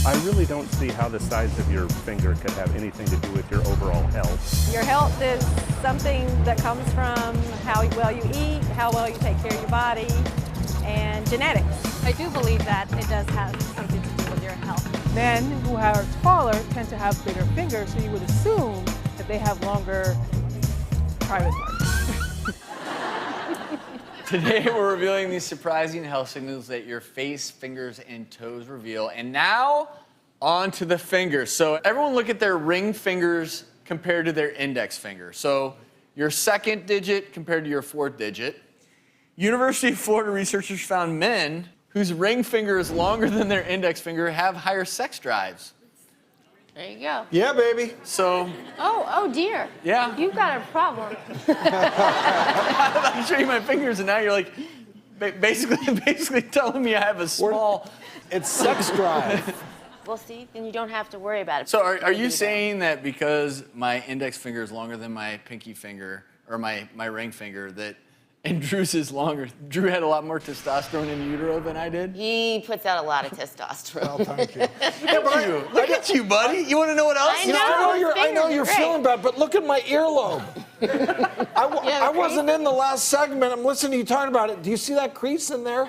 I really don't see how the size of your finger could have anything to do with your overall health. Your health is something that comes from how well you eat, how well you take care of your body, and genetics. I do believe that it does have something to do with your health. Men who are taller tend to have bigger fingers, so you would assume that they have longer private parts. Today we're revealing these surprising health signals that your face, fingers, and toes reveal. And now, on to the fingers. So everyone look at their ring fingers compared to their index finger. So your second digit compared to your fourth digit. University of Florida researchers found men whose ring finger is longer than their index finger have higher sex drives. There you go. Yeah, baby. So, Oh dear. Yeah. You've got a problem. I show you my fingers, and now you're like, basically telling me I have a small. It's sex drive. Well, see, then you don't have to worry about it. So are you saying that because my index finger is longer than my pinky finger, or my ring finger, and Drew's is longer, Drew had a lot more testosterone in utero than I did? He puts out a lot of testosterone. Well, thank you. Look at you, buddy. You want to know what else? I know. I know you're Great. feeling bad, but look at my earlobe. I okay. wasn't in the last segment. I'm listening to you talking about it. Do you see that crease in there?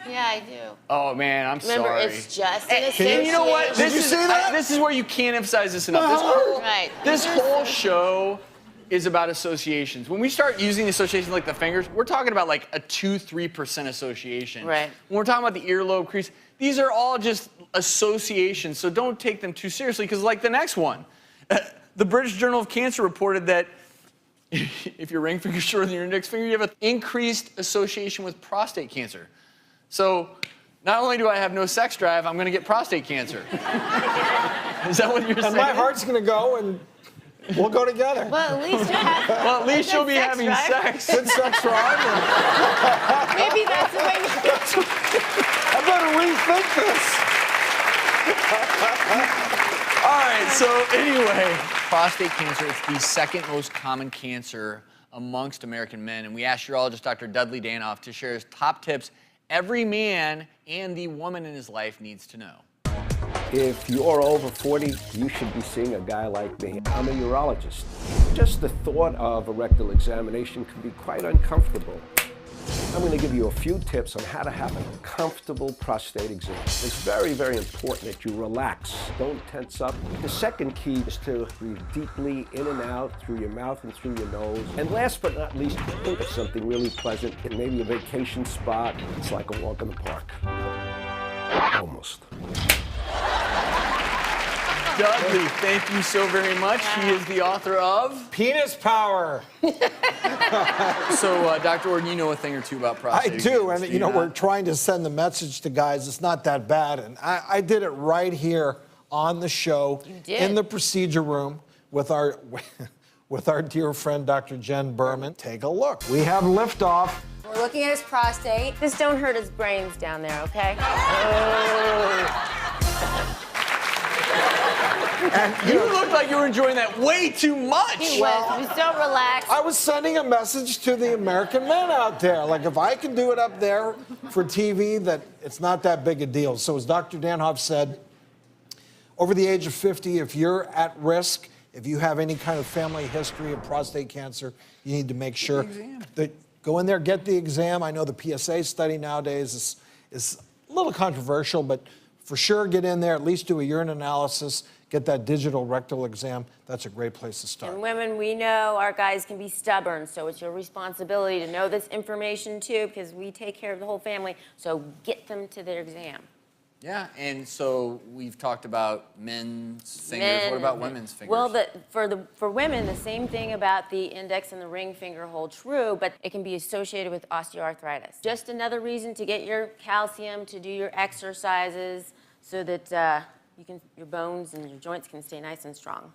Yeah, I do. Oh man, I'm Remember, sorry. it's just an association. And you know what? Did you see that? This is where you can't emphasize this enough. Right. This whole show is about associations. When we start using associations like the fingers, we're talking about like a 2-3% association. Right. When we're talking about the earlobe crease, these are all just associations, so don't take them too seriously, because like the next one, the British Journal of Cancer reported that if your ring finger is shorter than your index finger, you have an increased association with prostate cancer. So not only do I have no sex drive, I'm gonna get prostate cancer. Is that what you're saying? And my heart's going to go, and we'll go together. Well, at least you have. Well, at least you'll be sex having drive. sex. Good sex drive. Maybe that's the way you I better rethink this. All right, so anyway, prostate cancer is the second most common cancer amongst American men. And we asked urologist Dr. Dudley Danoff to share his top tips every man and the woman in his life needs to know. If you're over 40, you should be seeing a guy like me. I'm a urologist. Just the thought of a rectal examination can be quite uncomfortable. I'm going to give you a few tips on how to have a comfortable prostate exam. It's very, very important that you relax. Don't tense up. The second key is to breathe deeply in and out through your mouth and through your nose. And last but not least, think of something really pleasant. It may be a vacation spot. It's like a walk in the park. Almost. Dudley, thank you so very much. He is the author of... Penis power. So, Dr. Orden, you know a thing or two about I prostate do, exams, and you know, not? we're trying to send the message to guys, it's not that bad. And I did it right here on the show, You did. in the procedure room with our dear friend, Dr. Jen Berman. Take a look. We have liftoff. We're looking at his prostate. Just don't hurt his brains down there, okay? And You look like you were enjoying that way too much. He was so relaxed. I was sending a message to the American men out there. Like, if I can do it up there for TV, that it's not that big a deal. So as Dr. Danoff said, over the age of 50, if you're at risk, if you have any kind of family history of prostate cancer, you need to make sure that go in there, get the exam. I know the PSA study nowadays is a little controversial, but for sure get in there, at least do a urine analysis, get that digital rectal exam. That's a great place to start. And women, we know our guys can be stubborn, so it's your responsibility to know this information too, because we take care of the whole family. So get them to their exam. Yeah, and so we've talked about men's fingers. What about women's fingers? Well, for women, the same thing about the index and the ring finger hold true, but it can be associated with osteoarthritis. Just another reason to get your calcium, to do your exercises, so that your bones and your joints can stay nice and strong.